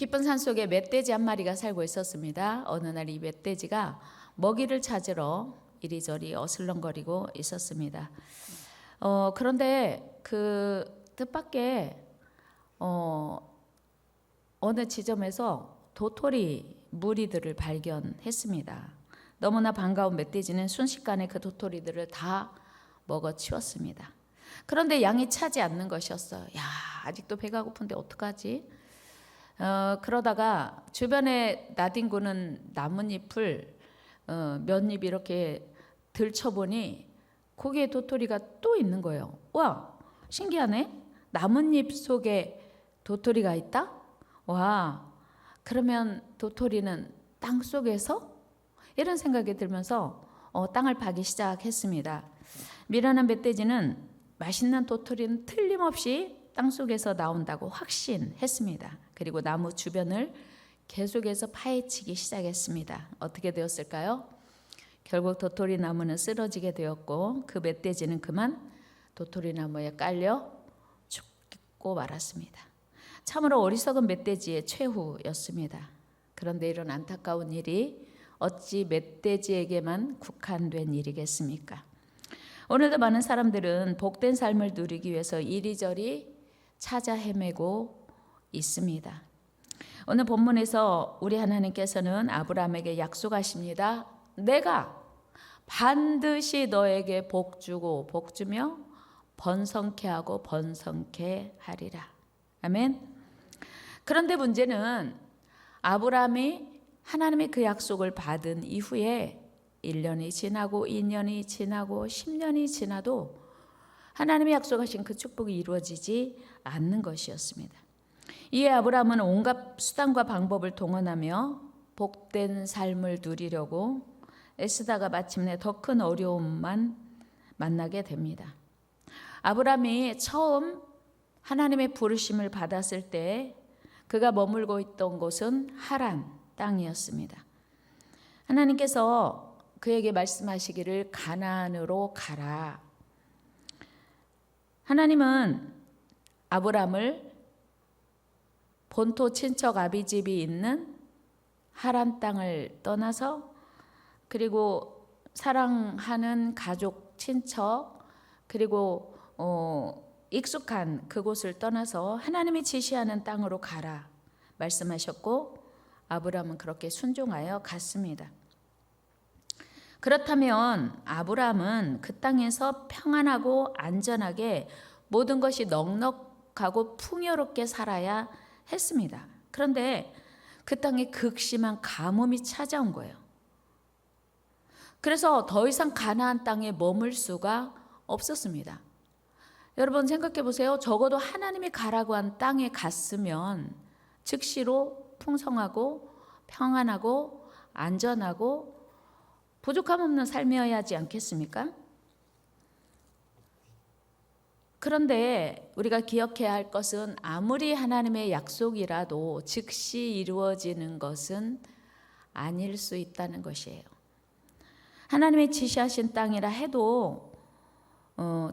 깊은 산 속에 멧돼지 한 마리가 살고 있었습니다. 어느 날 이 멧돼지가 먹이를 찾으러 이리저리 어슬렁거리고 있었습니다. 그런데 그 뜻밖의 어느 지점에서 도토리 무리들을 발견했습니다. 너무나 반가운 멧돼지는 순식간에 그 도토리들을 다 먹어치웠습니다. 그런데 양이 차지 않는 것이었어요. 야, 아직도 배가 고픈데 어떡하지? 그러다가 주변에 나뒹구는 나뭇잎을 몇 입 이렇게 들춰보니 거기에 도토리가 또 있는 거예요. 와, 신기하네. 나뭇잎 속에 도토리가 있다? 와, 그러면 도토리는 땅 속에서? 이런 생각이 들면서 땅을 파기 시작했습니다. 미련한 멧돼지는 맛있는 도토리는 틀림없이 땅 속에서 나온다고 확신했습니다. 그리고 나무 주변을 계속해서 파헤치기 시작했습니다. 어떻게 되었을까요? 결국 도토리 나무는 쓰러지게 되었고 그 멧돼지는 그만 도토리 나무에 깔려 죽고 말았습니다. 참으로 어리석은 멧돼지의 최후였습니다. 그런데 이런 안타까운 일이 어찌 멧돼지에게만 국한된 일이겠습니까? 오늘도 많은 사람들은 복된 삶을 누리기 위해서 이리저리 찾아 헤매고 있습니다. 오늘 본문에서 우리 하나님께서는 아브라함에게 약속하십니다. 내가 반드시 너에게 복 주고 복 주며 번성케 하고 번성케 하리라. 아멘. 그런데 문제는 아브라함이 하나님의 그 약속을 받은 이후에 1년이 지나고 2년이 지나고 10년이 지나도 하나님이 약속하신 그 축복이 이루어지지 않는 것이었습니다. 이에 아브라함은 온갖 수단과 방법을 동원하며 복된 삶을 누리려고 애쓰다가 마침내 더 큰 어려움만 만나게 됩니다. 아브라함이 처음 하나님의 부르심을 받았을 때 그가 머물고 있던 곳은 하란 땅이었습니다. 하나님께서 그에게 말씀하시기를 가나안으로 가라. 하나님은 아브라함을 본토 친척 아비집이 있는 하란 땅을 떠나서 그리고 사랑하는 가족 친척 그리고 익숙한 그곳을 떠나서 하나님이 지시하는 땅으로 가라 말씀하셨고 아브라함은 그렇게 순종하여 갔습니다. 그렇다면 아브라함은 그 땅에서 평안하고 안전하게 모든 것이 넉넉하고 풍요롭게 살아야 했습니다. 그런데 그 땅에 극심한 가뭄이 찾아온 거예요. 그래서 더 이상 가나안 땅에 머물 수가 없었습니다. 여러분 생각해 보세요. 적어도 하나님이 가라고 한 땅에 갔으면 즉시로 풍성하고 평안하고 안전하고 부족함 없는 삶이어야 하지 않겠습니까? 그런데 우리가 기억해야 할 것은 아무리 하나님의 약속이라도 즉시 이루어지는 것은 아닐 수 있다는 것이에요. 하나님의 지시하신 땅이라 해도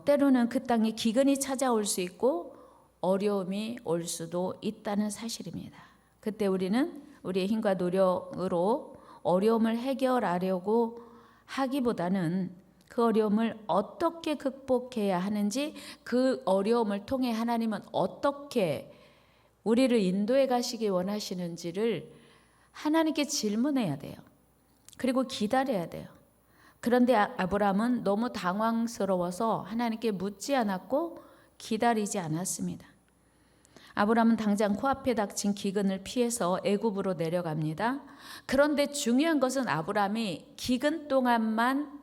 때로는 그 땅에 기근이 찾아올 수 있고 어려움이 올 수도 있다는 사실입니다. 그때 우리는 우리의 힘과 노력으로 어려움을 해결하려고 하기보다는 그 어려움을 어떻게 극복해야 하는지 그 어려움을 통해 하나님은 어떻게 우리를 인도해 가시기 원하시는지를 하나님께 질문해야 돼요. 그리고 기다려야 돼요. 그런데 아브라함은 너무 당황스러워서 하나님께 묻지 않았고 기다리지 않았습니다. 아브라함은 당장 코앞에 닥친 기근을 피해서 애굽으로 내려갑니다. 그런데 중요한 것은 아브라함이 기근 동안만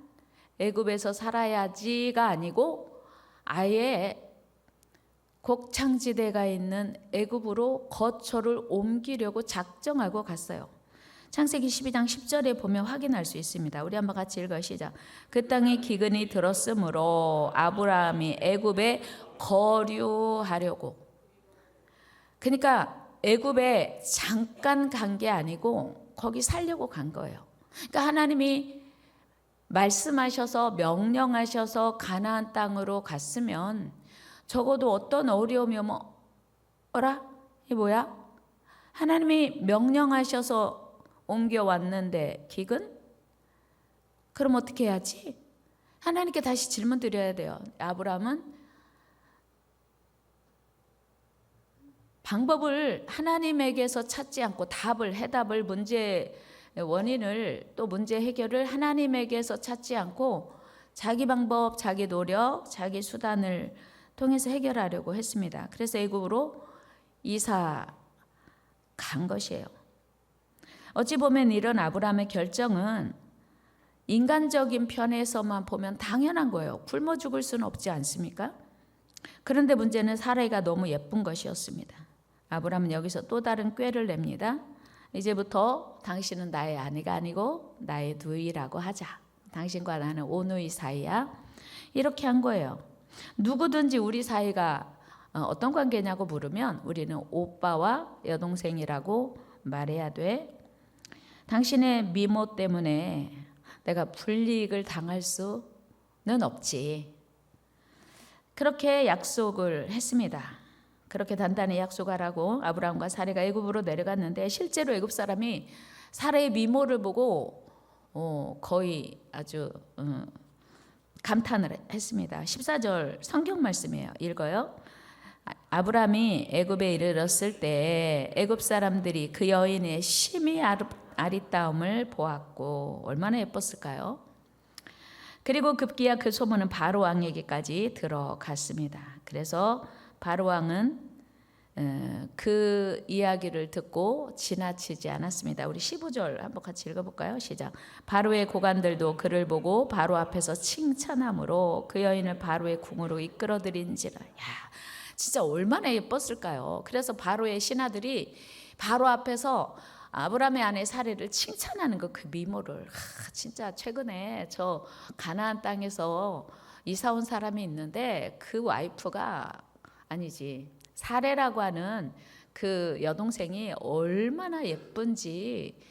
애굽에서 살아야지가 아니고 아예 곡창지대가 있는 애굽으로 거처를 옮기려고 작정하고 갔어요. 창세기 12장 10절에 보면 확인할 수 있습니다. 우리 한번 같이 읽어 시작. 그 땅에 기근이 들었으므로 아브라함이 애굽에 거류하려고. 그러니까 애굽에 잠깐 간 게 아니고 거기 살려고 간 거예요. 그러니까 하나님이 말씀하셔서 명령하셔서 가나안 땅으로 갔으면 적어도 어떤 어려움이 오면 어라? 이게 뭐야? 하나님이 명령하셔서 옮겨왔는데 기근? 그럼 어떻게 해야지? 하나님께 다시 질문 드려야 돼요. 아브라함은 방법을 하나님에게서 찾지 않고 해답을 문제 원인을 또 문제 해결을 하나님에게서 찾지 않고 자기 방법, 자기 노력, 자기 수단을 통해서 해결하려고 했습니다. 그래서 애굽으로 이사 간 것이에요. 어찌 보면 이런 아브라함의 결정은 인간적인 편에서만 보면 당연한 거예요. 굶어 죽을 수는 없지 않습니까? 그런데 문제는 사라이가 너무 예쁜 것이었습니다. 아브라함은 여기서 또 다른 꾀를 냅니다. 이제부터 당신은 나의 아내가 아니고 나의 누이라고 하자. 당신과 나는 오누이 사이야. 이렇게 한 거예요. 누구든지 우리 사이가 어떤 관계냐고 물으면 우리는 오빠와 여동생이라고 말해야 돼. 당신의 미모 때문에 내가 불이익을 당할 수는 없지. 그렇게 약속을 했습니다. 그렇게 단단히 약속하라고 아브라함과 사라가 애굽으로 내려갔는데 실제로 애굽 사람이 사라의 미모를 보고 거의 아주 감탄을 했습니다. 14절 성경 말씀이에요. 읽어요. 아브라함이 애굽에 이르렀을 때 애굽 사람들이 그 여인의 심히 아리따움을 보았고 얼마나 예뻤을까요? 그리고 급기야 그 소문은 바로 왕에게까지 들어갔습니다. 그래서 바로 왕은 그 이야기를 듣고 지나치지 않았습니다. 우리 15절 한번 같이 읽어볼까요? 시작. 바로의 고관들도 그를 보고 바로 앞에서 칭찬함으로 그 여인을 바로의 궁으로 이끌어들인지라. 야, 진짜 얼마나 예뻤을까요? 그래서 바로의 신하들이 바로 앞에서 아브라함의 아내 사례를 칭찬하는 거, 그 미모를. 진짜 최근에 저 가나안 땅에서 이사 온 사람이 있는데 그 와이프가 아니지 사례라고 하는 그 여동생이 얼마나 예쁜지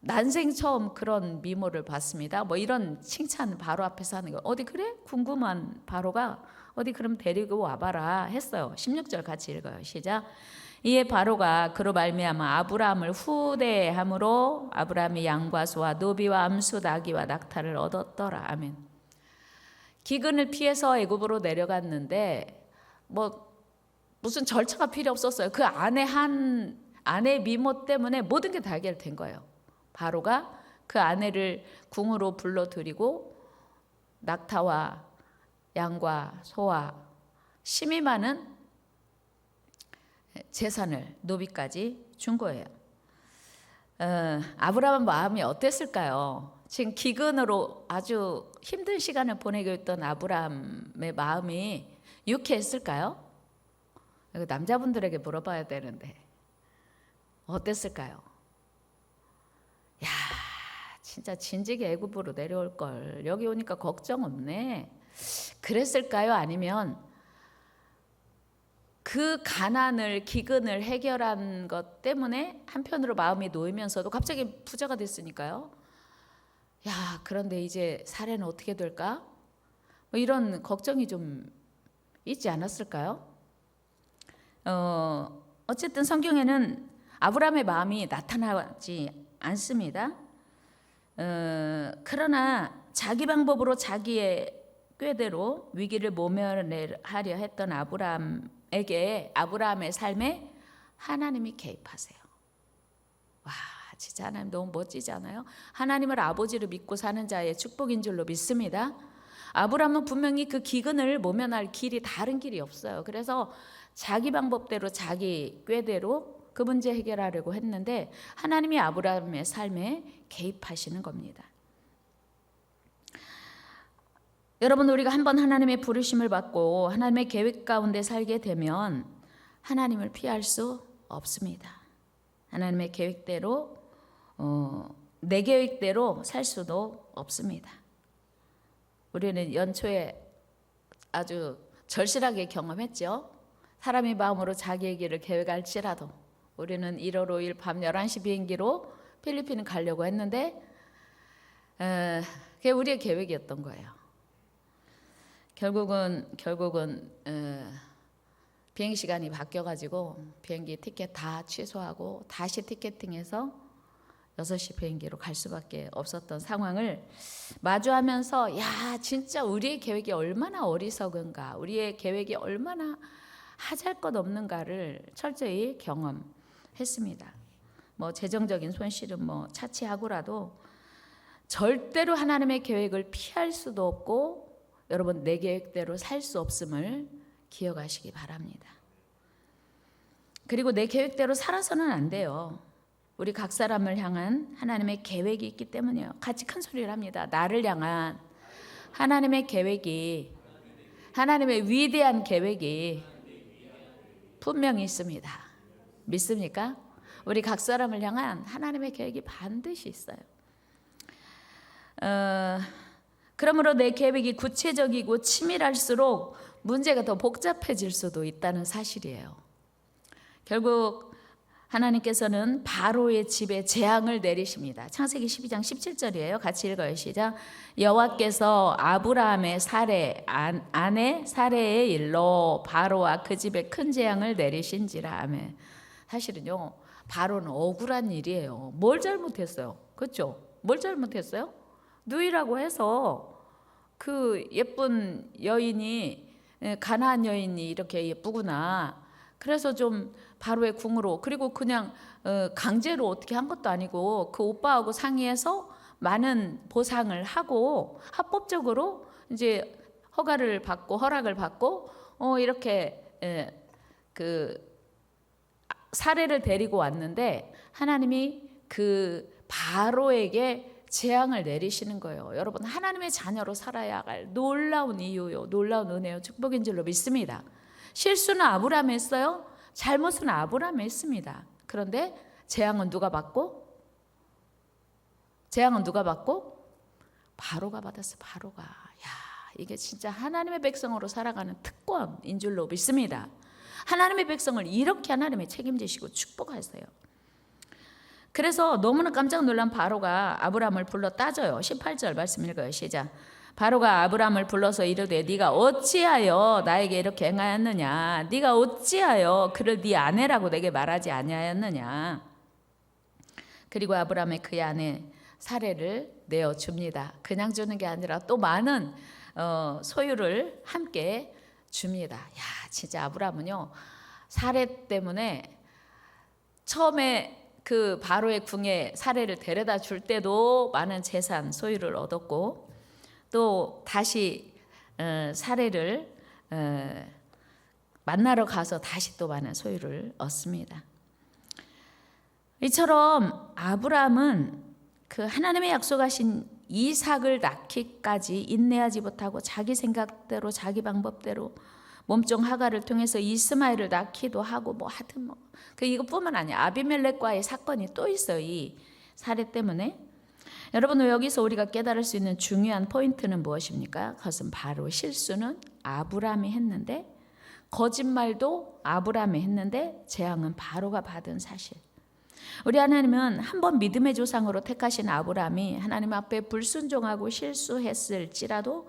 난생 처음 그런 미모를 봤습니다. 뭐 이런 칭찬 바로 앞에서 하는 거. 어디 그래? 궁금한 바로가 어디 그럼 데리고 와봐라 했어요. 16절 같이 읽어요. 시작. 이에 바로가 그로 말미암아 아브라함을 후대함으로 아브라함이 양과 소와 노비와 암수 나귀와 낙타를 얻었더라. 아멘. 기근을 피해서 애굽으로 내려갔는데 뭐 무슨 절차가 필요 없었어요. 그 아내 미모 때문에 모든 게 다 해결된 거예요. 바로가 그 아내를 궁으로 불러들이고 낙타와 양과 소와 심히 많은 재산을 노비까지 준 거예요. 아브라함 마음이 어땠을까요? 지금 기근으로 아주 힘든 시간을 보내고 있던 아브라함의 마음이 유쾌했을까요? 이거 남자분들에게 물어봐야 되는데 어땠을까요? 야, 진짜 진지게 애굽으로 내려올 걸. 여기 오니까 걱정 없네. 그랬을까요? 아니면 그 가난을 기근을 해결한 것 때문에 한편으로 마음이 놓이면서도 갑자기 부자가 됐으니까요. 야, 그런데 이제 사례는 어떻게 될까? 뭐 이런 걱정이 좀 있지 않았을까요? 어쨌든 성경에는 아브라함의 마음이 나타나지 않습니다. 그러나 자기 방법으로 자기의 꾀대로 위기를 모면하려 했던 아브라함의 삶에 하나님이 개입하세요. 와, 진짜 하나님 너무 멋지지 않아요? 하나님을 아버지로 믿고 사는 자의 축복인 줄로 믿습니다. 아브라함은 분명히 그 기근을 모면할 길이 다른 길이 없어요. 그래서 자기 방법대로 자기 꾀대로 그 문제 해결하려고 했는데 하나님이 아브라함의 삶에 개입하시는 겁니다. 여러분, 우리가 한번 하나님의 부르심을 받고 하나님의 계획 가운데 살게 되면 하나님을 피할 수 없습니다. 하나님의 계획대로 내 계획대로 살 수도 없습니다. 우리는 연초에 아주 절실하게 경험했죠. 사람이 마음으로 자기의 길을 계획할지라도 우리는 1월 5일 밤 11시 비행기로 필리핀을 가려고 했는데 그게 우리의 계획이었던 거예요. 결국은 비행 시간이 바뀌어가지고 비행기 티켓 다 취소하고 다시 티켓팅해서 6시 비행기로 갈 수밖에 없었던 상황을 마주하면서 야 진짜 우리의 계획이 얼마나 어리석은가, 우리의 계획이 얼마나 하잘것없는가를 철저히 경험했습니다. 뭐 재정적인 손실은 뭐 차치하고라도 절대로 하나님의 계획을 피할 수도 없고 여러분 내 계획대로 살 수 없음을 기억하시기 바랍니다. 그리고 내 계획대로 살아서는 안 돼요. 우리 각 사람을 향한 하나님의 계획이 있기 때문이에요. 같이 큰 소리를 합니다. 나를 향한 하나님의 계획이, 하나님의 위대한 계획이 분명히 있습니다. 믿습니까? 우리 각 사람을 향한 하나님의 계획이 반드시 있어요. 그러므로 내 계획이 구체적이고 치밀할수록 문제가 더 복잡해질 수도 있다는 사실이에요. 결국 하나님께서는 바로의 집에 재앙을 내리십니다. 창세기 12장 17절이에요. 같이 읽어요. 시작. 여호와께서 아브라함의 아내 사레의 일로 바로와 그 집에 큰 재앙을 내리신지라. 아멘. 사실은요, 바로는 억울한 일이에요. 뭘 잘못했어요? 그렇죠? 뭘 잘못했어요? 누이라고 해서 그 예쁜 여인이, 가나안 여인이 이렇게 예쁘구나, 그래서 좀 바로의 궁으로, 그리고 그냥 강제로 어떻게 한 것도 아니고 그 오빠하고 상의해서 많은 보상을 하고 합법적으로 이제 허락을 받고 이렇게 그 사례를 데리고 왔는데 하나님이 그 바로에게 재앙을 내리시는 거예요. 여러분, 하나님의 자녀로 살아야 할 놀라운 이유요, 놀라운 은혜요, 축복인 줄로 믿습니다. 실수는 아브라함이 했어요. 잘못은 아브라함이 했습니다. 그런데 재앙은 누가 받고? 바로가 받았어요. 바로가. 야, 이게 진짜 하나님의 백성으로 살아가는 특권인 줄로 믿습니다. 하나님의 백성을 이렇게 하나님이 책임지시고 축복하세요. 그래서 너무나 깜짝 놀란 바로가 아브라함을 불러 따져요. 18절 말씀 읽어요. 시작. 바로가 아브라함을 불러서 이르되 네가 어찌하여 나에게 이렇게 행하였느냐? 네가 어찌하여 그를 네 아내라고 내게 말하지 아니하였느냐? 그리고 아브라함의 그의 아내 사레를 내어줍니다. 그냥 주는 게 아니라 또 많은 소유를 함께 줍니다. 야, 진짜 아브라함은요, 사레 때문에 처음에 그 바로의 궁에 사레를 데려다 줄 때도 많은 재산 소유를 얻었고, 또 다시 사레를 만나러 가서 다시 또 많은 소유를 얻습니다. 이처럼 아브라함은 그 하나님의 약속하신 이삭을 낳기까지 인내하지 못하고 자기 생각대로 자기 방법대로 몸종 하가를 통해서 이스마엘을 낳기도 하고 뭐 하여튼 뭐 그 이것뿐만 아니야. 아비멜렉과의 사건이 또 있어요. 이 사례 때문에. 여러분, 여기서 우리가 깨달을 수 있는 중요한 포인트는 무엇입니까? 그것은 바로 실수는 아브라함이 했는데, 거짓말도 아브라함이 했는데 재앙은 바로가 받은 사실. 우리 하나님은 한번 믿음의 조상으로 택하신 아브라함이 하나님 앞에 불순종하고 실수했을지라도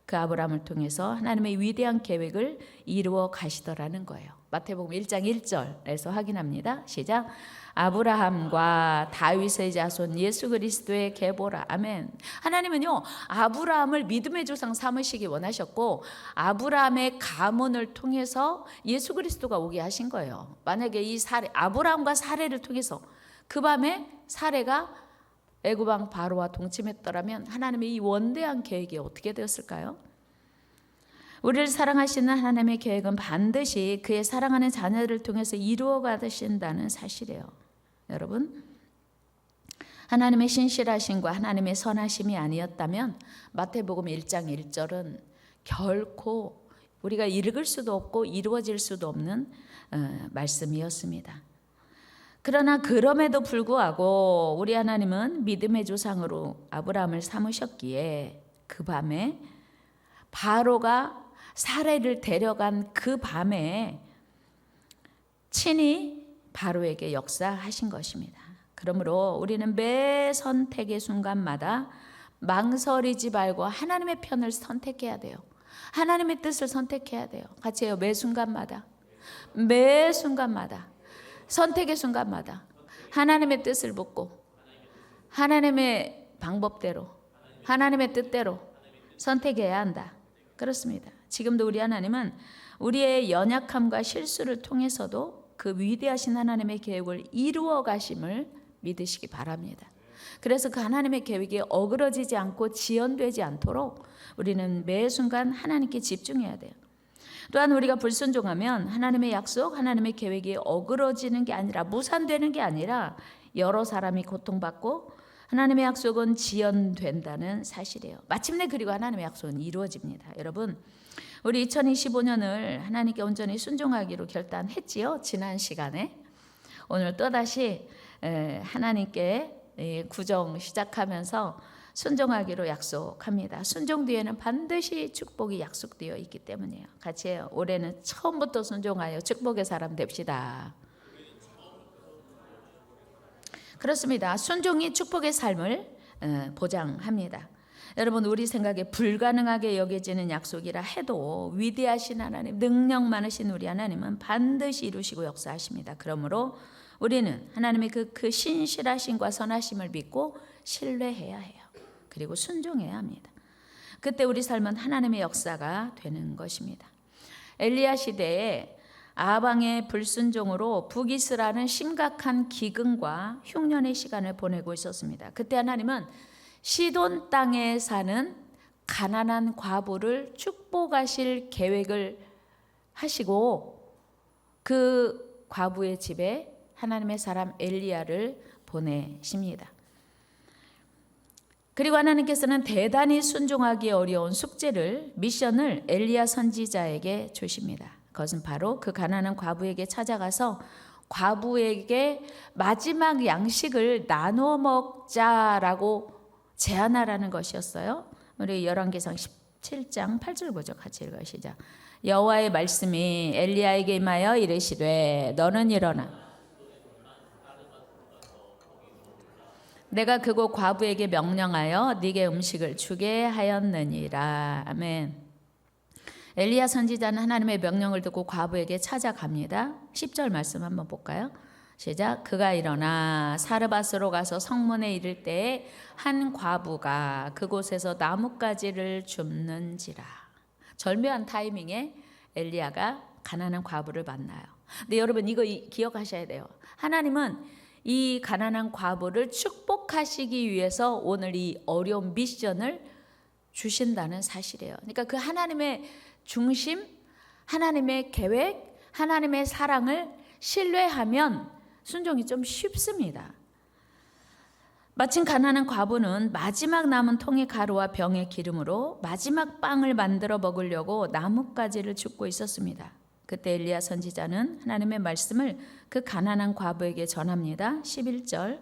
그 아브라함을 통해서 하나님의 위대한 계획을 이루어 가시더라는 거예요. 마태복음 1장 1절에서 확인합니다. 시작. 아브라함과 다윗의 자손 예수 그리스도의 계보라. 아멘. 하나님은요, 아브라함을 믿음의 조상 삼으시기 원하셨고 아브라함의 가문을 통해서 예수 그리스도가 오게 하신 거예요. 만약에 이 사례, 아브라함과 사례를 통해서 그 밤에 사례가 애굽 왕 바로와 동침했더라면 하나님의 이 원대한 계획이 어떻게 되었을까요? 우리를 사랑하시는 하나님의 계획은 반드시 그의 사랑하는 자녀를 통해서 이루어 가신다는 사실이에요. 여러분, 하나님의 신실하심과 하나님의 선하심이 아니었다면 마태복음 1장 1절은 결코 우리가 읽을 수도 없고 이루어질 수도 없는 말씀이었습니다. 그러나 그럼에도 불구하고 우리 하나님은 믿음의 조상으로 아브라함을 삼으셨기에 그 밤에 바로가 사례를 데려간 그 밤에 친히 바로에게 역사하신 것입니다. 그러므로 우리는 매 선택의 순간마다 망설이지 말고 하나님의 편을 선택해야 돼요. 하나님의 뜻을 선택해야 돼요. 같이 해요. 매 순간마다 매 순간마다, 선택의 순간마다 하나님의 뜻을 묻고 하나님의 방법대로, 하나님의 뜻대로 선택해야 한다. 그렇습니다. 지금도 우리 하나님은 우리의 연약함과 실수를 통해서도 그 위대하신 하나님의 계획을 이루어 가심을 믿으시기 바랍니다. 그래서 그 하나님의 계획이 어그러지지 않고 지연되지 않도록 우리는 매 순간 하나님께 집중해야 돼요. 또한 우리가 불순종하면 하나님의 약속, 하나님의 계획이 어그러지는 게 아니라, 무산되는 게 아니라 여러 사람이 고통받고 하나님의 약속은 지연된다는 사실이에요. 마침내 그리고 하나님의 약속은 이루어집니다. 여러분, 우리 2025년을 하나님께 온전히 순종하기로 결단했지요. 지난 시간에. 오늘 또다시 하나님께 구정 시작하면서 순종하기로 약속합니다. 순종 뒤에는 반드시 축복이 약속되어 있기 때문이에요. 같이 해요. 올해는 처음부터 순종하여 축복의 사람 됩시다. 그렇습니다. 순종이 축복의 삶을 보장합니다. 여러분, 우리 생각에 불가능하게 여겨지는 약속이라 해도 위대하신 하나님, 능력 많으신 우리 하나님은 반드시 이루시고 역사하십니다. 그러므로 우리는 하나님의 그 신실하심과 선하심을 믿고 신뢰해야 해요. 그리고 순종해야 합니다. 그때 우리 삶은 하나님의 역사가 되는 것입니다. 엘리야 시대에 아방의 불순종으로 북이스라엘은 심각한 기근과 흉년의 시간을 보내고 있었습니다. 그때 하나님은 시돈 땅에 사는 가난한 과부를 축복하실 계획을 하시고 그 과부의 집에 하나님의 사람 엘리야를 보내십니다. 그리고 하나님께서는 대단히 순종하기 어려운 숙제를, 미션을 엘리야 선지자에게 주십니다. 그것은 바로 그 가난한 과부에게 찾아가서 과부에게 마지막 양식을 나눠 먹자라고 제안하라는 것이었어요. 우리 열왕기상 17장 8절 보죠. 같이 읽어요. 시작. 여호와의 말씀이 엘리야에게 임하여 이르시되 너는 일어나 내가 그곳 과부에게 명령하여 네게 음식을 주게 하였느니라. 아멘. 엘리야 선지자는 하나님의 명령을 듣고 과부에게 찾아갑니다. 10절 말씀 한번 볼까요? 시작. 그가 일어나 사르밧으로 가서 성문에 이를 때에 한 과부가 그곳에서 나뭇가지를 줍는지라. 절묘한 타이밍에 엘리야가 가난한 과부를 만나요. 근데 여러분, 이거 기억하셔야 돼요. 하나님은 이 가난한 과부를 축복하시기 위해서 오늘 이 어려운 미션을 주신다는 사실이에요. 그러니까 그 하나님의 중심, 하나님의 계획, 하나님의 사랑을 신뢰하면 순종이 좀 쉽습니다. 마침 가난한 과부는 마지막 남은 통의 가루와 병의 기름으로 마지막 빵을 만들어 먹으려고 나뭇가지를 줍고 있었습니다. 그때 엘리야 선지자는 하나님의 말씀을 그 가난한 과부에게 전합니다. 11절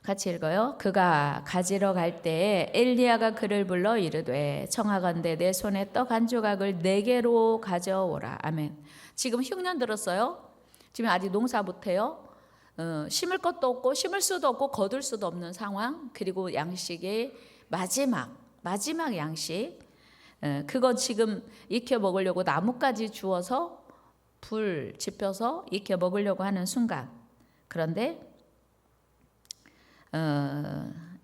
같이 읽어요. 그가 가지러 갈 때에 엘리야가 그를 불러 이르되 청하건대 내 손에 떡 한 조각을 4개로 가져오라. 아멘. 지금 흉년 들었어요. 지금 아직 농사 못해요. 심을 것도 없고 심을 수도 없고 거둘 수도 없는 상황. 그리고 양식의 마지막 양식, 그거 지금 익혀 먹으려고 나뭇가지 주워서 불 지펴서 익혀 먹으려고 하는 순간, 그런데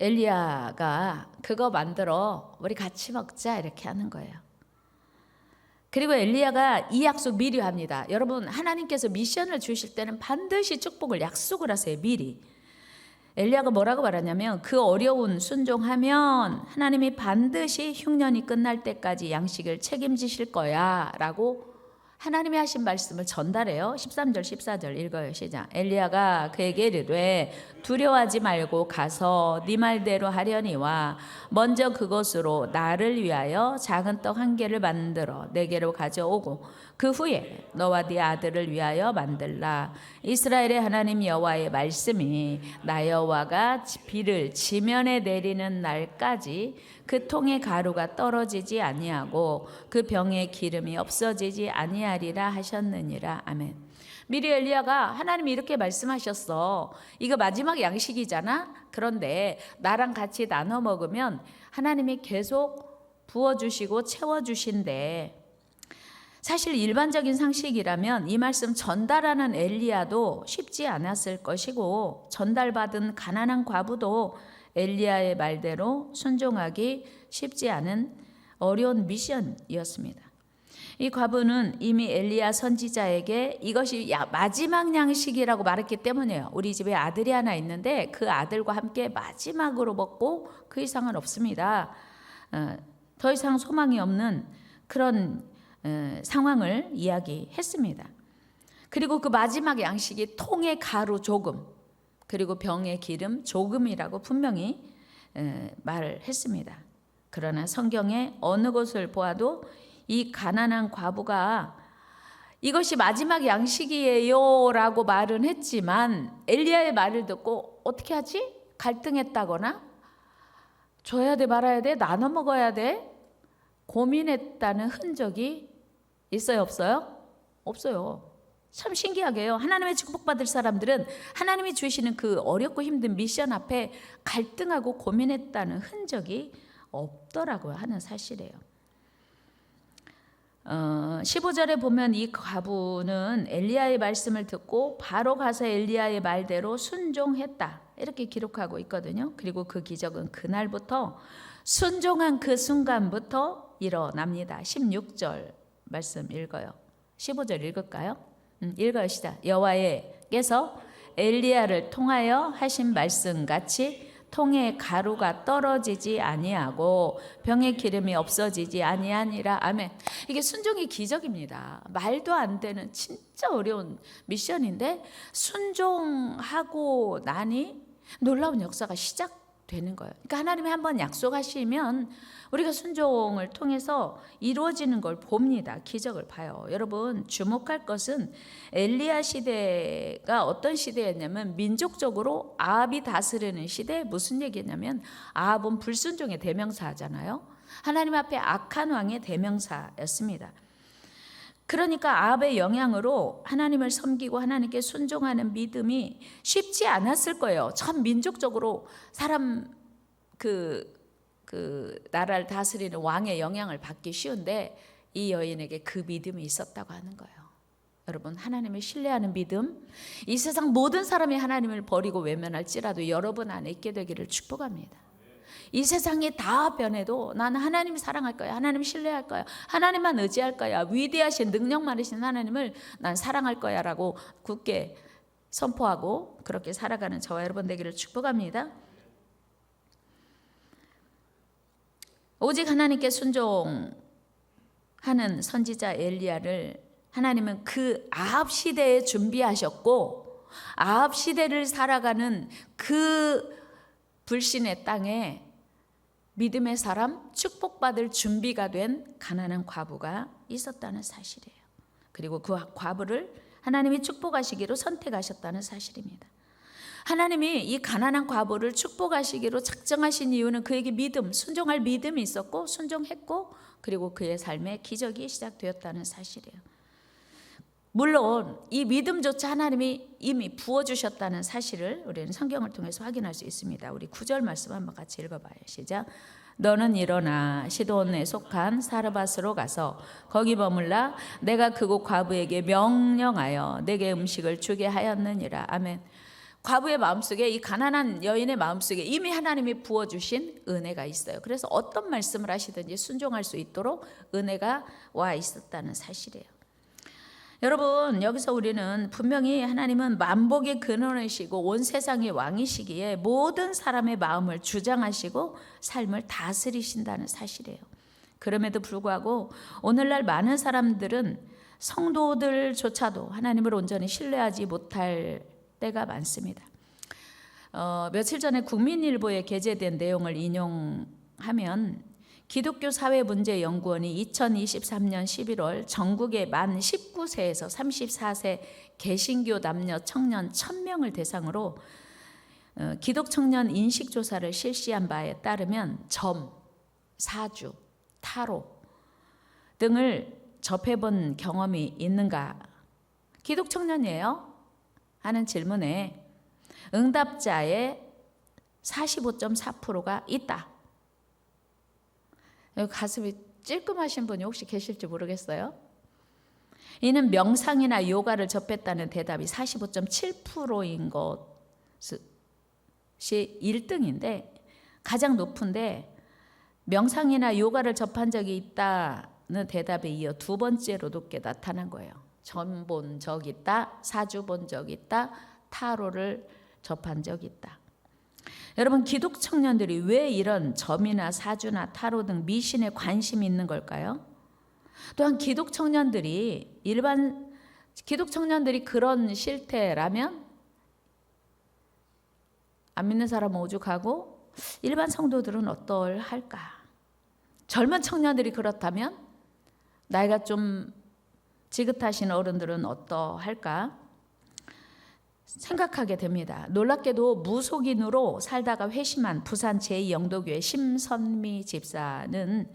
엘리야가 그거 만들어 우리 같이 먹자 이렇게 하는 거예요. 그리고 엘리야가 이 약속 미리 합니다. 여러분, 하나님께서 미션을 주실 때는 반드시 축복을 약속을 하세요. 미리. 엘리야가 뭐라고 말하냐면 그 어려운 순종하면 하나님이 반드시 흉년이 끝날 때까지 양식을 책임지실 거야 라고 하나님이 하신 말씀을 전달해요. 13절 14절 읽어요. 시작. 엘리야가 그에게 이르되 두려워하지 말고 가서 네 말대로 하려니와 먼저 그것으로 나를 위하여 작은 떡 1개를 만들어 4개로 가져오고 그 후에 너와 네 아들을 위하여 만들라. 이스라엘의 하나님 여호와의 말씀이 나 여호와가 비를 지면에 내리는 날까지 그 통의 가루가 떨어지지 아니하고 그 병의 기름이 없어지지 아니하리라 하셨느니라. 아멘. 미리 엘리야가 하나님이 이렇게 말씀하셨어. 이거 마지막 양식이잖아. 그런데 나랑 같이 나눠 먹으면 하나님이 계속 부어주시고 채워주신대. 사실 일반적인 상식이라면 이 말씀 전달하는 엘리야도 쉽지 않았을 것이고 전달받은 가난한 과부도 엘리야의 말대로 순종하기 쉽지 않은 어려운 미션이었습니다. 이 과부는 이미 엘리야 선지자에게 이것이 마지막 양식이라고 말했기 때문이에요. 우리 집에 아들이 하나 있는데 그 아들과 함께 마지막으로 먹고 그 이상은 없습니다. 더 이상 소망이 없는 그런 상황을 이야기했습니다. 그리고 그 마지막 양식이 통의 가루 조금, 그리고 병의 기름 조금이라고 분명히 말을 했습니다. 그러나 성경의 어느 곳을 보아도 이 가난한 과부가 이것이 마지막 양식이에요 라고 말은 했지만 엘리야의 말을 듣고 어떻게 하지? 갈등했다거나 줘야 돼 말아야 돼? 나눠 먹어야 돼? 고민했다는 흔적이 있어요 없어요? 없어요. 참 신기하게요. 하나님의 축복받을 사람들은 하나님이 주시는 그 어렵고 힘든 미션 앞에 갈등하고 고민했다는 흔적이 없더라고요 하는 사실이에요. 15절에 보면 이 과부는 엘리야의 말씀을 듣고 바로 가서 엘리야의 말대로 순종했다 이렇게 기록하고 있거든요. 그리고 그 기적은 그날부터 순종한 그 순간부터 일어납니다. 16절 말씀 읽어요. 15절 읽을까요? 읽어요. 시작. 여호와께서 엘리야를 통하여 하신 말씀같이 통에 가루가 떨어지지 아니하고 병의 기름이 없어지지 아니하니라. 아멘. 이게 순종의 기적입니다. 말도 안 되는 진짜 어려운 미션인데 순종하고 나니 놀라운 역사가 시작되는 거예요. 그러니까 하나님이 한번 약속하시면 우리가 순종을 통해서 이루어지는 걸 봅니다. 기적을 봐요. 여러분 주목할 것은 엘리야 시대가 어떤 시대였냐면 민족적으로 아합이 다스리는 시대. 무슨 얘기냐면 아합은 불순종의 대명사잖아요. 하나님 앞에 악한 왕의 대명사였습니다. 그러니까 아합의 영향으로 하나님을 섬기고 하나님께 순종하는 믿음이 쉽지 않았을 거예요. 전 민족적으로 사람 그 나라를 다스리는 왕의 영향을 받기 쉬운데 이 여인에게 그 믿음이 있었다고 하는 거예요. 여러분 하나님을 신뢰하는 믿음, 이 세상 모든 사람이 하나님을 버리고 외면할지라도 여러분 안에 있게 되기를 축복합니다. 이 세상이 다 변해도 나는 하나님 사랑할 거야, 하나님 신뢰할 거야, 하나님만 의지할 거야, 위대하신 능력 많으신 하나님을 난 사랑할 거야 라고 굳게 선포하고 그렇게 살아가는 저와 여러분 되기를 축복합니다. 오직 하나님께 순종하는 선지자 엘리야를 하나님은 그 아합 시대에 준비하셨고 아합 시대를 살아가는 그 불신의 땅에 믿음의 사람, 축복받을 준비가 된 가난한 과부가 있었다는 사실이에요. 그리고 그 과부를 하나님이 축복하시기로 선택하셨다는 사실입니다. 하나님이 이 가난한 과부를 축복하시기로 작정하신 이유는 그에게 믿음, 순종할 믿음이 있었고 순종했고 그리고 그의 삶에 기적이 시작되었다는 사실이에요. 물론 이 믿음조차 하나님이 이미 부어주셨다는 사실을 우리는 성경을 통해서 확인할 수 있습니다. 우리 9절 말씀 한번 같이 읽어봐요. 시작. 너는 일어나 시돈에 속한 사르밧으로 가서 거기 머물라. 내가 그곳 과부에게 명령하여 내게 음식을 주게 하였느니라. 아멘. 과부의 마음속에, 이 가난한 여인의 마음속에 이미 하나님이 부어주신 은혜가 있어요. 그래서 어떤 말씀을 하시든지 순종할 수 있도록 은혜가 와 있었다는 사실이에요. 여러분 여기서 우리는 분명히 하나님은 만복의 근원이시고 온 세상의 왕이시기에 모든 사람의 마음을 주장하시고 삶을 다스리신다는 사실이에요. 그럼에도 불구하고 오늘날 많은 사람들은 성도들조차도 하나님을 온전히 신뢰하지 못할 때가 많습니다. 며칠 전에 국민일보에 게재된 내용을 인용하면 기독교 사회문제연구원이 2023년 11월 전국의 만 19세에서 34세 개신교 남녀 청년 1000명을 대상으로 기독청년 인식조사를 실시한 바에 따르면 점, 사주, 타로 등을 접해본 경험이 있는가? 기독청년이에요? 하는 질문에 응답자의 45.4%가 있다. 가슴이 찔끔하신 분이 혹시 계실지 모르겠어요. 이는 명상이나 요가를 접했다는 대답이 45.7%인 것이 1등인데 가장 높은데, 명상이나 요가를 접한 적이 있다는 대답에 이어 두 번째로 높게 나타난 거예요. 점 본 적 있다, 사주 본 적 있다, 타로를 접한 적 있다. 여러분, 기독 청년들이 왜 이런 점이나 사주나 타로 등 미신에 관심이 있는 걸까요? 또한 기독 청년들이 그런 실태라면 안 믿는 사람은 오죽하고 일반 성도들은 어떨할까? 젊은 청년들이 그렇다면 나이가 좀 지긋하신 어른들은 어떠할까 생각하게 됩니다. 놀랍게도 무속인으로 살다가 회심한 부산 제2영도교회 심선미 집사는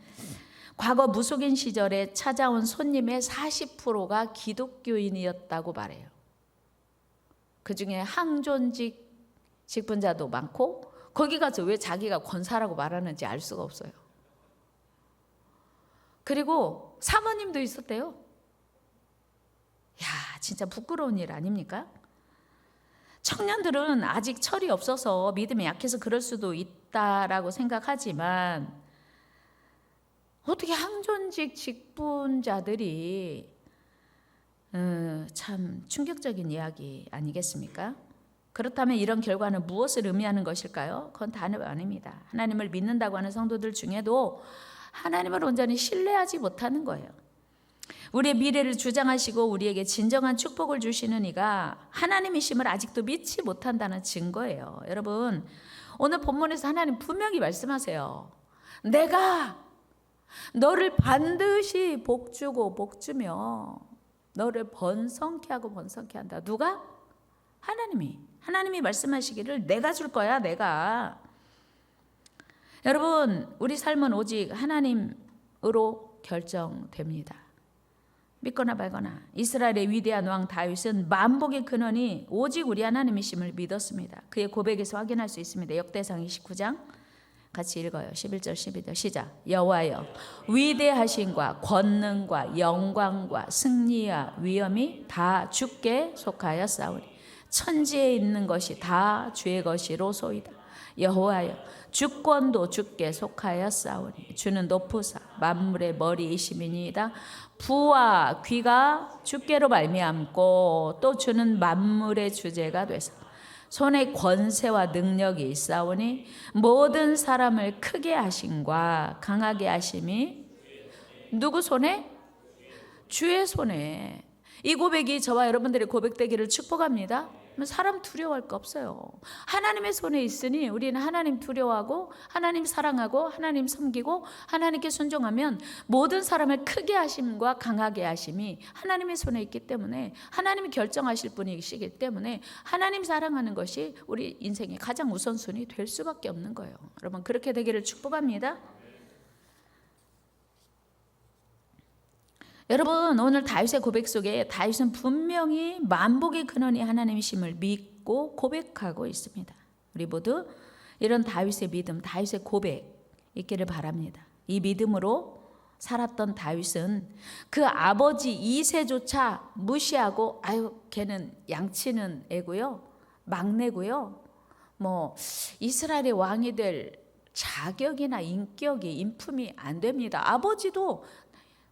과거 무속인 시절에 찾아온 손님의 40%가 기독교인이었다고 말해요. 그중에 항존직 직분자도 많고, 거기 가서 왜 자기가 권사라고 말하는지 알 수가 없어요. 그리고 사모님도 있었대요. 야, 진짜 부끄러운 일 아닙니까? 청년들은 아직 철이 없어서 믿음이 약해서 그럴 수도 있다라고 생각하지만, 어떻게 항존직 직분자들이 참 충격적인 이야기 아니겠습니까? 그렇다면 이런 결과는 무엇을 의미하는 것일까요? 그건 단어 아닙니다. 하나님을 믿는다고 하는 성도들 중에도 하나님을 온전히 신뢰하지 못하는 거예요. 우리의 미래를 주장하시고 우리에게 진정한 축복을 주시는 이가 하나님이심을 아직도 믿지 못한다는 증거예요. 여러분, 오늘 본문에서 하나님 분명히 말씀하세요. 내가 너를 반드시 복주고 복주며 너를 번성케 하고 번성케 한다. 누가? 하나님이 말씀하시기를 내가 줄 거야, 내가. 여러분, 우리 삶은 오직 하나님으로 결정됩니다. 믿거나 말거나. 이스라엘의 위대한 왕 다윗은 만복의 근원이 오직 우리 하나님이심을 믿었습니다. 그의 고백에서 확인할 수 있습니다. 역대상 29장 같이 읽어요. 11절 12절 시작. 여호와여, 위대하심과 권능과 영광과 승리와 위엄이 다 주께 속하였사오니 천지에 있는 것이 다 주의 것이로소이다. 여호와여, 주권도 주께 속하였사오니 주는 높으사 만물의 머리이심이니이다. 부와 귀가 주께로 말미암고 또 주는 만물의 주제가 되사 손에 권세와 능력이 있사오니 모든 사람을 크게 하심과 강하게 하심이 누구 손에? 주의 손에. 이 고백이 저와 여러분들의 고백되기를 축복합니다. 사람 두려워할 거 없어요. 하나님의 손에 있으니 우리는 하나님 두려워하고 하나님 사랑하고 하나님 섬기고 하나님께 순종하면 모든 사람을 크게 하심과 강하게 하심이 하나님의 손에 있기 때문에, 하나님이 결정하실 분이시기 때문에 하나님 사랑하는 것이 우리 인생의 가장 우선순위 될 수밖에 없는 거예요. 여러분, 그렇게 되기를 축복합니다. 여러분, 오늘 다윗의 고백 속에 다윗은 분명히 만복의 근원이 하나님이심을 믿고 고백하고 있습니다. 우리 모두 이런 다윗의 믿음, 다윗의 고백 있기를 바랍니다. 이 믿음으로 살았던 다윗은 그 아버지 이새조차 무시하고 걔는 양치는 애고요, 막내고요, 이스라엘의 왕이 될 자격이나 인격이 인품이 안 됩니다. 아버지도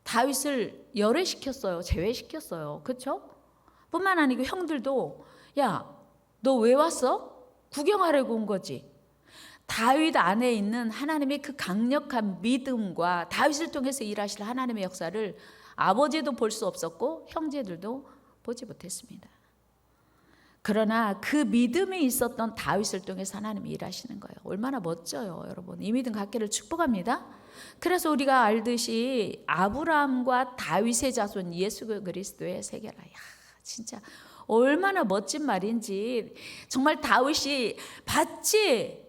다윗을 열애시켰어요. 제외시켰어요. 그렇죠? 뿐만 아니고 형들도, 야, 너 왜 왔어? 구경하려고 온 거지. 다윗 안에 있는 하나님의 그 강력한 믿음과 다윗을 통해서 일하실 하나님의 역사를 아버지도 볼 수 없었고 형제들도 보지 못했습니다. 그러나 그 믿음이 있었던 다윗을 통해서 하나님이 일하시는 거예요. 얼마나 멋져요, 여러분. 이 믿음 갖기를 축복합니다. 그래서 우리가 알듯이 아브라함과 다윗의 자손 예수 그리스도의 세계라. 진짜 얼마나 멋진 말인지. 정말 다윗이 봤지?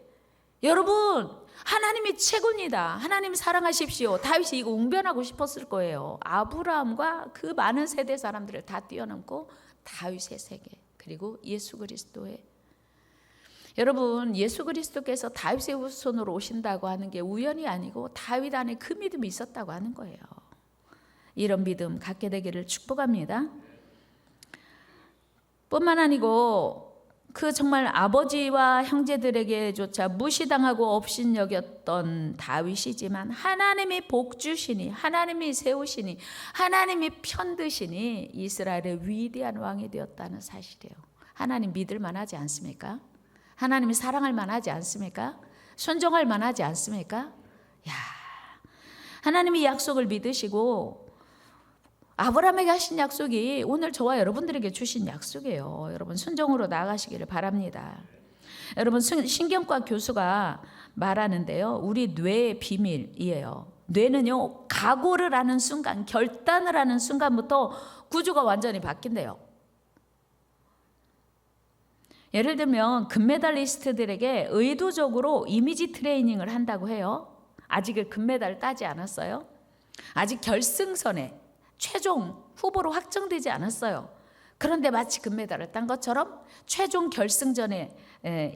여러분, 하나님이 최고입니다. 하나님 사랑하십시오. 다윗이 이거 웅변하고 싶었을 거예요. 아브라함과 그 많은 세대 사람들을 다 뛰어넘고 다윗의 세계, 그리고 예수 그리스도의. 여러분, 예수 그리스도께서 다윗의 후손으로 오신다고 하는 게 우연이 아니고 다윗 안에 그 믿음이 있었다고 하는 거예요. 이런 믿음 갖게 되기를 축복합니다. 뿐만 아니고 그 정말 아버지와 형제들에게조차 무시당하고 업신여겼던 다윗이지만 하나님이 복주시니, 하나님이 세우시니, 하나님이 편드시니 이스라엘의 위대한 왕이 되었다는 사실이에요. 하나님 믿을 만하지 않습니까? 하나님이 사랑할 만하지 않습니까? 순종할 만하지 않습니까? 야, 하나님이 약속을 믿으시고 아브라함에게 하신 약속이 오늘 저와 여러분들에게 주신 약속이에요. 여러분 순종으로 나아가시기를 바랍니다. 여러분 신경과 교수가 말하는데요, 우리 뇌의 비밀이에요. 뇌는요, 각오를 하는 순간, 결단을 하는 순간부터 구조가 완전히 바뀐대요. 예를 들면 금메달리스트들에게 의도적으로 이미지 트레이닝을 한다고 해요. 아직 금메달을 따지 않았어요. 아직 결승선에 최종 후보로 확정되지 않았어요. 그런데 마치 금메달을 딴 것처럼 최종 결승전에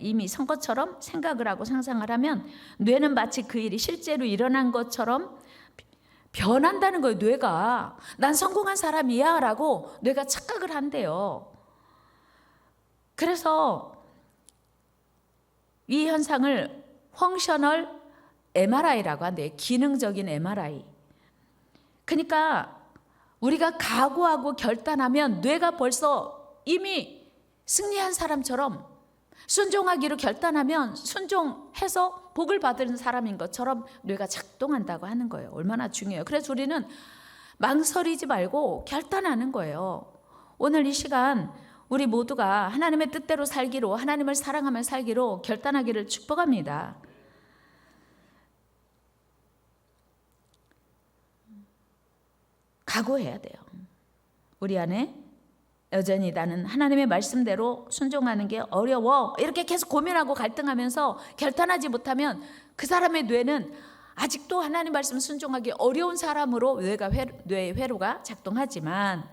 이미 선 것처럼 생각을 하고 상상을 하면 뇌는 마치 그 일이 실제로 일어난 것처럼 변한다는 거예요. 뇌가 난 성공한 사람이야 라고 뇌가 착각을 한대요. 그래서 이 현상을 펑셔널 MRI라고 한대요. 기능적인 MRI. 그러니까 우리가 각오하고 결단하면 뇌가 벌써 이미 승리한 사람처럼, 순종하기로 결단하면 순종해서 복을 받은 사람인 것처럼 뇌가 작동한다고 하는 거예요. 얼마나 중요해요. 그래서 우리는 망설이지 말고 결단하는 거예요. 오늘 이 시간 우리 모두가 하나님의 뜻대로 살기로, 하나님을 사랑하며 살기로 결단하기를 축복합니다. 각오해야 돼요. 우리 안에 여전히 나는 하나님의 말씀대로 순종하는 게 어려워, 이렇게 계속 고민하고 갈등하면서 결단하지 못하면 그 사람의 뇌는 아직도 하나님 말씀 순종하기 어려운 사람으로 뇌의 회로가 작동하지만,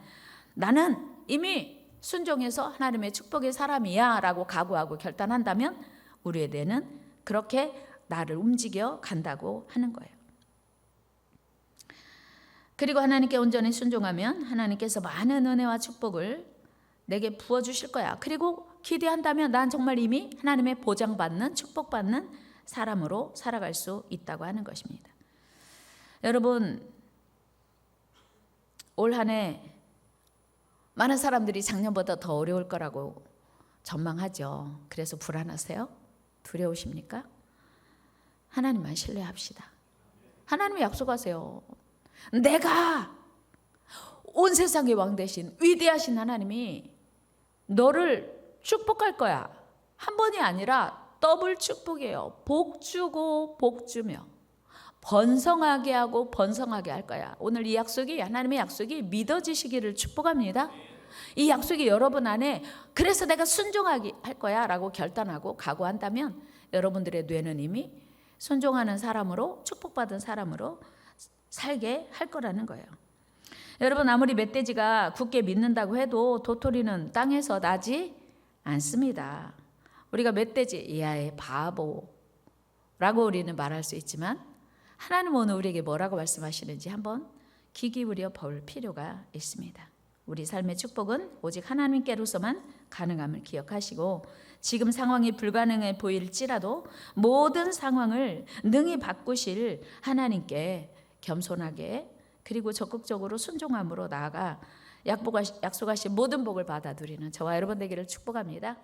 나는 이미 순종해서 하나님의 축복의 사람이야 라고 각오하고 결단한다면 우리의 뇌는 그렇게 나를 움직여 간다고 하는 거예요. 그리고 하나님께 온전히 순종하면 하나님께서 많은 은혜와 축복을 내게 부어주실 거야. 그리고 기대한다면 난 정말 이미 하나님의 보장받는, 축복받는 사람으로 살아갈 수 있다고 하는 것입니다. 여러분, 올 한 해 많은 사람들이 작년보다 더 어려울 거라고 전망하죠. 그래서 불안하세요? 두려우십니까? 하나님만 신뢰합시다. 하나님이 약속하세요. 내가 온 세상의 왕 되신 위대하신 하나님이 너를 축복할 거야. 한 번이 아니라 더블 축복이에요. 복 주고 복 주며 번성하게 하고 번성하게 할 거야. 오늘 이 약속이, 하나님의 약속이 믿어지시기를 축복합니다. 이 약속이 여러분 안에, 그래서 내가 순종하게 할 거야 라고 결단하고 각오한다면 여러분들의 뇌는 이미 순종하는 사람으로, 축복받은 사람으로 살게 할 거라는 거예요. 여러분, 아무리 멧돼지가 굳게 믿는다고 해도 도토리는 땅에서 나지 않습니다. 우리가 멧돼지, 야의 바보라고 우리는 말할 수 있지만 하나님은 오늘 우리에게 뭐라고 말씀하시는지 한번 귀 기울여 볼 필요가 있습니다. 우리 삶의 축복은 오직 하나님께로서만 가능함을 기억하시고, 지금 상황이 불가능해 보일지라도 모든 상황을 능히 바꾸실 하나님께 겸손하게, 그리고 적극적으로 순종함으로 나아가 약속하신 모든 복을 받아 누리는 저와 여러분 되기를 축복합니다.